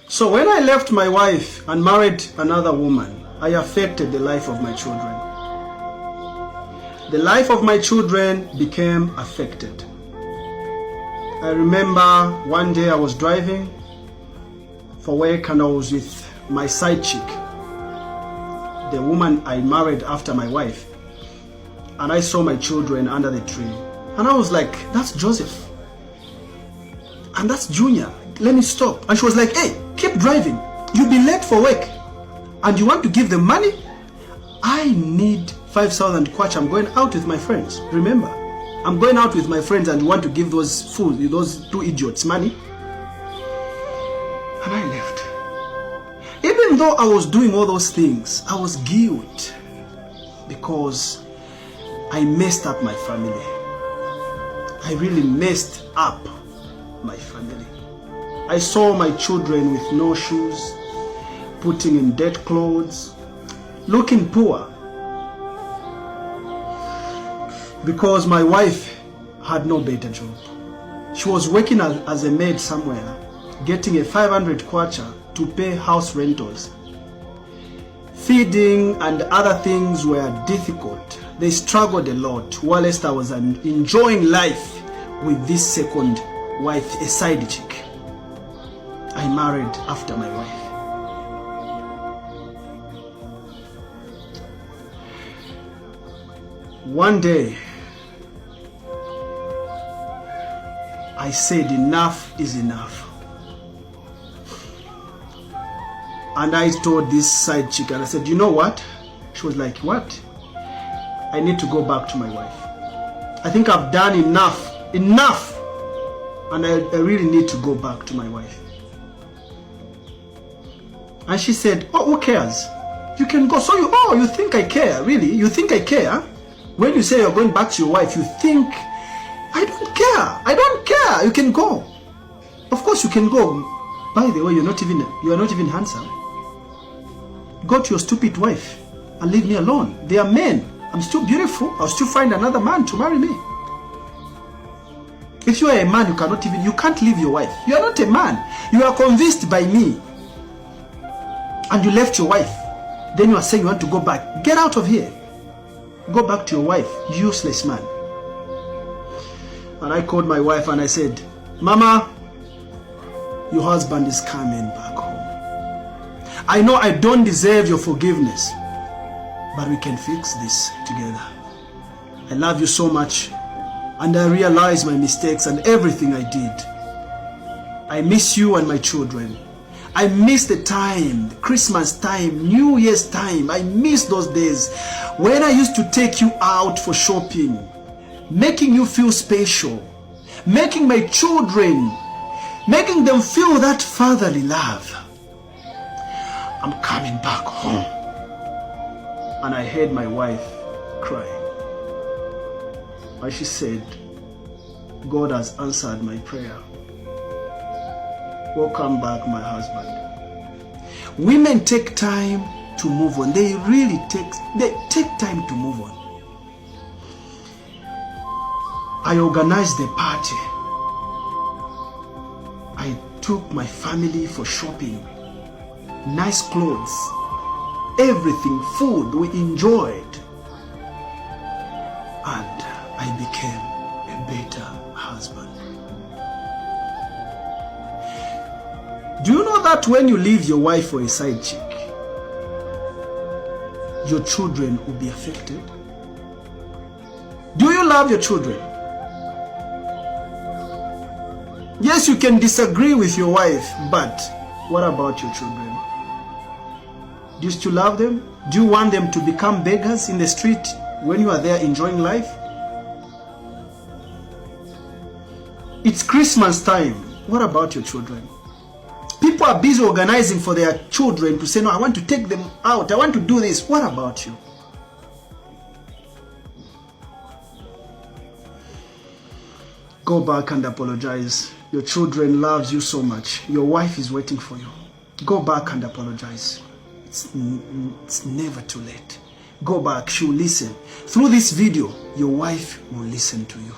So when I left my wife and married another woman, I affected the life of my children. The life of my children became affected. I remember one day I was driving for work and I was with my side chick, the woman I married after my wife, and I saw my children under the tree. And I was like, that's Joseph. And that's Junior. Let me stop. And she was like, hey, keep driving. You'll be late for work. And you want to give them money? I need 5,000 kwacha. I'm going out with my friends. Remember, I'm going out with my friends and you want to give those fools, those two idiots money? And I left. Even though I was doing all those things, I was guilty because I messed up my family. I really messed up my family. I saw my children with no shoes, putting in dead clothes, looking poor. Because my wife had no better job. She was working as a maid somewhere, getting a 500 kwacha to pay house rentals. Feeding and other things were difficult. They struggled a lot, whilst I was enjoying life with this second wife, a side chick I married after my wife. One day, I said enough is enough. And I told this side chick, and I said, you know what? She was like, what? I need to go back to my wife. I think I've done enough. And I really need to go back to my wife. And she said, oh, who cares? You can go. So you think I care? Really? You think I care? When you say you're going back to your wife, you think, I don't care. I don't care. You can go. Of course you can go. By the way, you are not even handsome. Go to your stupid wife and leave me alone. They are men. I'm still beautiful. I'll still find another man to marry me. If you are a man, you can't leave your wife. You are not a man. You are convinced by me. And you left your wife. Then you are saying you want to go back. Get out of here. Go back to your wife, useless man. And I called my wife and I said, Mama, your husband is coming back home. I know I don't deserve your forgiveness, but we can fix this together. I love you so much, and I realize my mistakes and everything I did. I miss you and my children. I miss the time, Christmas time, New Year's time. I miss those days when I used to take you out for shopping, making you feel special, making my children, making them feel that fatherly love. I'm coming back home. And I heard my wife cry. And she said, God has answered my prayer. Welcome back, my husband. Women take time to move on. They take time to move on. I organized a party. I took my family for shopping. Nice clothes. Everything, food, we enjoyed. And I became a better husband. Do you know that when you leave your wife for a side chick, your children will be affected? Do you love your children? Yes, you can disagree with your wife, but what about your children? Do you still love them? Do you want them to become beggars in the street when you are there enjoying life? It's Christmas time. What about your children? People are busy organizing for their children to say, no, I want to take them out. I want to do this. What about you? Go back and apologize. Your children loves you so much. Your wife is waiting for you. Go back and apologize. It's never too late. Go back. She will listen. Through this video, your wife will listen to you.